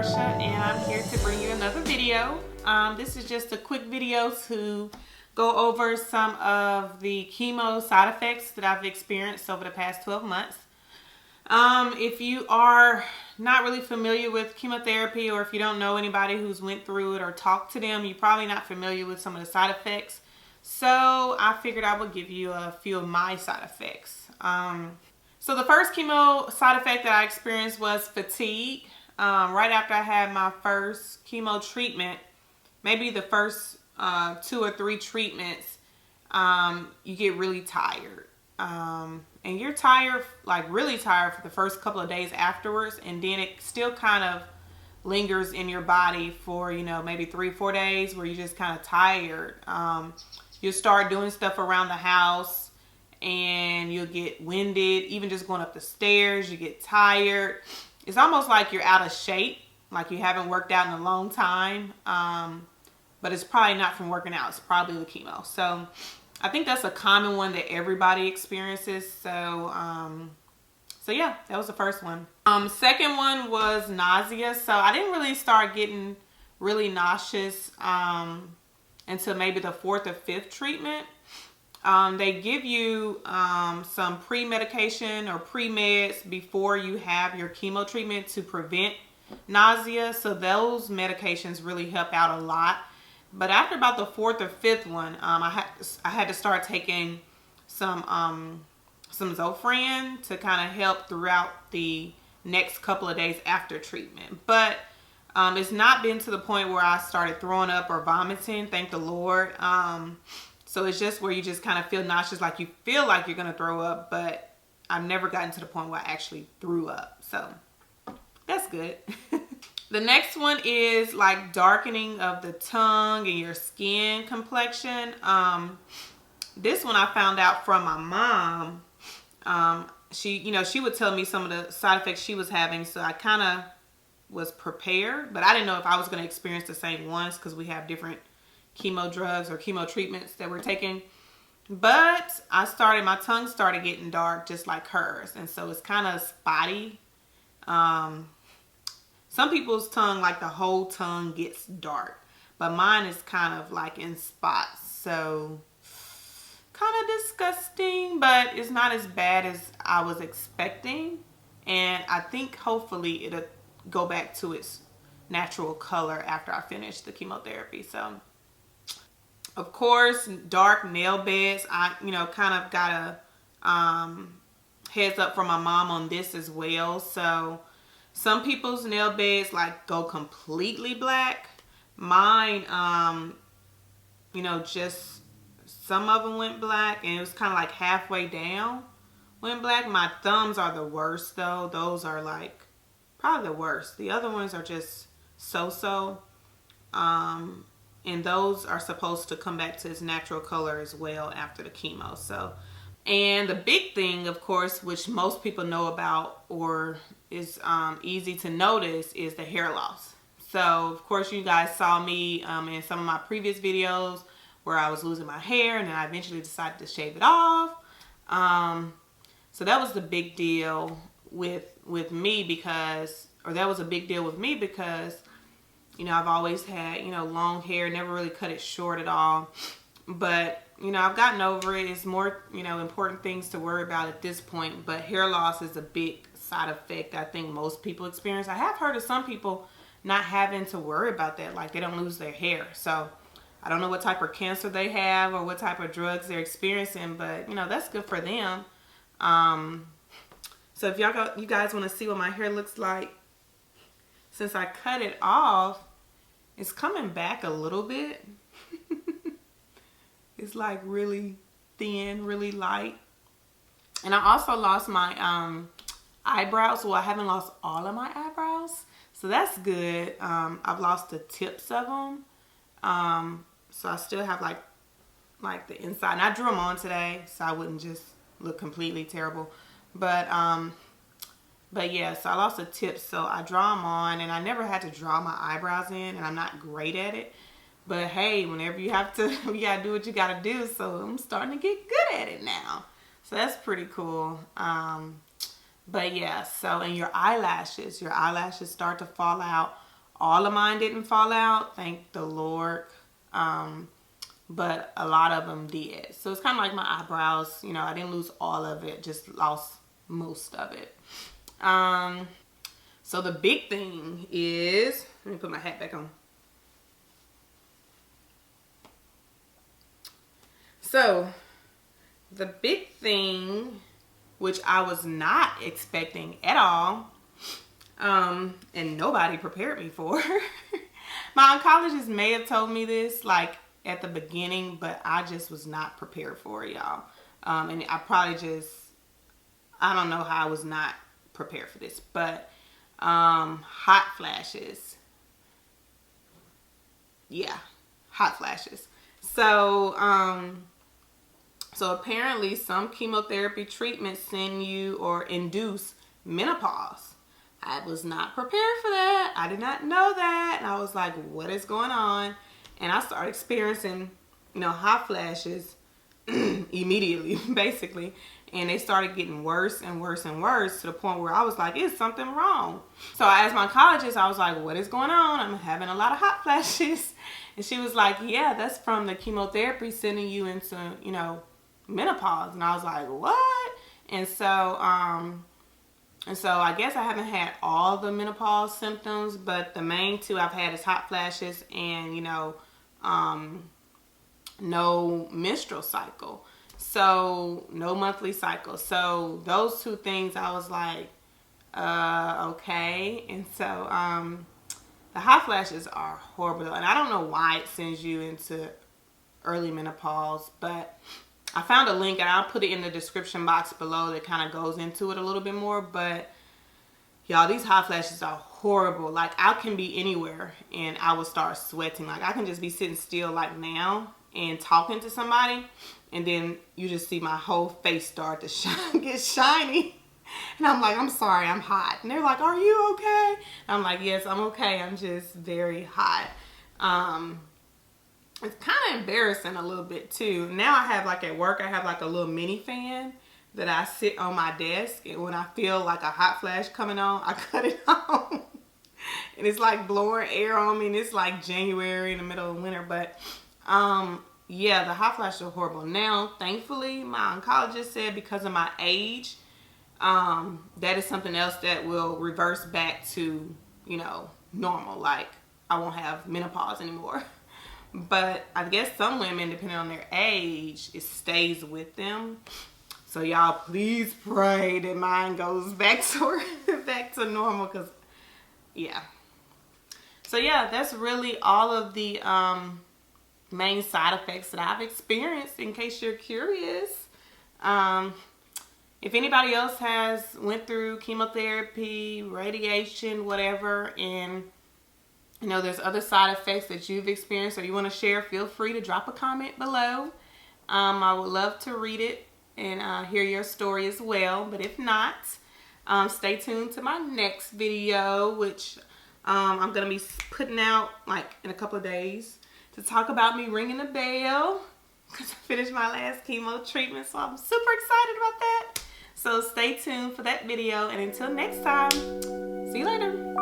Marsha, and I'm here to bring you another video. This is just a quick video to go over some of the chemo side effects that I've experienced over the past 12 months. If you are not really familiar with chemotherapy, or if you don't know anybody who's went through it or talked to them, you're probably not familiar with some of the side effects. So I figured I would give you a few of my side effects. So the first chemo side effect that I experienced was fatigue. Right after I had my first chemo treatment, maybe the first 2 or 3 treatments, you get really tired. And you're tired, like really tired for the first couple of days afterwards, and then it still kind of lingers in your body for, maybe 3 or 4 days where you're just kind of tired. You'll start doing stuff around the house and you'll get winded. Even just going up the stairs, you get tired. It's almost like you're out of shape, like you haven't worked out in a long time. But it's probably not from working out. It's probably the chemo. So I think that's a common one that everybody experiences. So yeah, that was the first one. Second one was nausea. So I didn't really start getting really nauseous until maybe the 4th or 5th treatment. They give you some pre-medication or pre-meds before you have your chemo treatment to prevent nausea. So those medications really help out a lot. But after about the 4th or 5th one, I had to start taking some Zofran to kind of help throughout the next couple of days after treatment. But it's not been to the point where I started throwing up or vomiting, thank the Lord. So it's just where you just kind of feel nauseous, like you feel like you're going to throw up, but I've never gotten to the point where I actually threw up. So that's good. The next one is like darkening of the tongue and your skin complexion. This one I found out from my mom. She would tell me some of the side effects she was having, so I kind of was prepared, but I didn't know if I was going to experience the same ones because we have different chemo drugs or chemo treatments that we're taking. But my tongue started getting dark just like hers, and so it's kind of spotty. Some people's tongue, like the whole tongue gets dark, but mine is kind of like in spots. So kind of disgusting, but it's not as bad as I was expecting. And I think hopefully it'll go back to its natural color after I finish the chemotherapy. So of course, dark nail beds. I, kind of got a heads up from my mom on this as well. So some people's nail beds like go completely black. Mine, just some of them went black, and it was kind of like halfway down went black. My thumbs are the worst though. Those are like probably the worst. The other ones are just so. And those are supposed to come back to its natural color as well after the chemo. So, and the big thing, of course, which most people know about or is easy to notice, is the hair loss. So, of course, you guys saw me in some of my previous videos where I was losing my hair, and then I eventually decided to shave it off. So that was the big deal with me because I've always had, long hair, never really cut it short at all. But, I've gotten over it. It's more, important things to worry about at this point. But hair loss is a big side effect I think most people experience. I have heard of some people not having to worry about that, like they don't lose their hair. So I don't know what type of cancer they have or what type of drugs they're experiencing, but, that's good for them. So if you guys want to see what my hair looks like, since I cut it off, it's coming back a little bit. It's like really thin, really light. And I also lost my eyebrows. Well, I haven't lost all of my eyebrows, so that's good. I've lost the tips of them. So I still have like the inside. And I drew them on today, so I wouldn't just look completely terrible. But yeah, so I lost the tips, so I draw them on, and I never had to draw my eyebrows in, and I'm not great at it. But hey, whenever you have to, you gotta do what you gotta do, so I'm starting to get good at it now. So that's pretty cool. But yeah, so, and your eyelashes start to fall out All of mine didn't fall out, thank the Lord. But a lot of them did. So it's kind of like my eyebrows. You know, I didn't lose all of it, just lost most of it. So the big thing is, let me put my hat back on. So the big thing, which I was not expecting at all, and nobody prepared me for. My oncologist may have told me this like at the beginning, but I just was not prepared for it, y'all. And I probably just, I don't know how I was not prepared for this, but hot flashes. Yeah, hot flashes. So apparently some chemotherapy treatments send you or induce menopause. I was not prepared for that. I did not know that. And I was like, what is going on? And I started experiencing, you know, hot flashes immediately, basically. And they started getting worse and worse and worse to the point where I was like, is something wrong? So I asked my oncologist, I was like, what is going on? I'm having a lot of hot flashes. And she was like, yeah, that's from the chemotherapy sending you into, you know, menopause. And I was like, what? And so I guess I haven't had all the menopause symptoms, but the main two I've had is hot flashes and, you know, no menstrual cycle. So no monthly cycle. So those two things I was like, okay. And so the hot flashes are horrible. And I don't know why it sends you into early menopause, but I found a link and I'll put it in the description box below that kind of goes into it a little bit more. But y'all, these hot flashes are horrible. Like I can be anywhere and I will start sweating. Like I can just be sitting still like now and talking to somebody, and then you just see my whole face start to get shiny. And I'm like, I'm sorry, I'm hot. And they're like, are you okay? And I'm like, yes, I'm okay. I'm just very hot. It's kind of embarrassing a little bit too. Now I have like at work, I have like a little mini fan that I sit on my desk, and when I feel like a hot flash coming on, I cut it on. And it's like blowing air on me, and it's like January in the middle of winter. But yeah, the hot flashes are horrible. Now, thankfully, my oncologist said because of my age, that is something else that will reverse back to, you know, normal. Like I won't have menopause anymore. But I guess some women, depending on their age, it stays with them. So y'all, please pray that mine goes back to normal, because yeah. So yeah, that's really all of the main side effects that I've experienced, in case you're curious. If anybody else has went through chemotherapy, radiation, whatever, and you know there's other side effects that you've experienced or you want to share, feel free to drop a comment below. I would love to read it and hear your story as well. But if not, stay tuned to my next video, which I'm going to be putting out like in a couple of days, to talk about me ringing the bell because I finished my last chemo treatment. So I'm super excited about that. So stay tuned for that video. And until next time, see you later.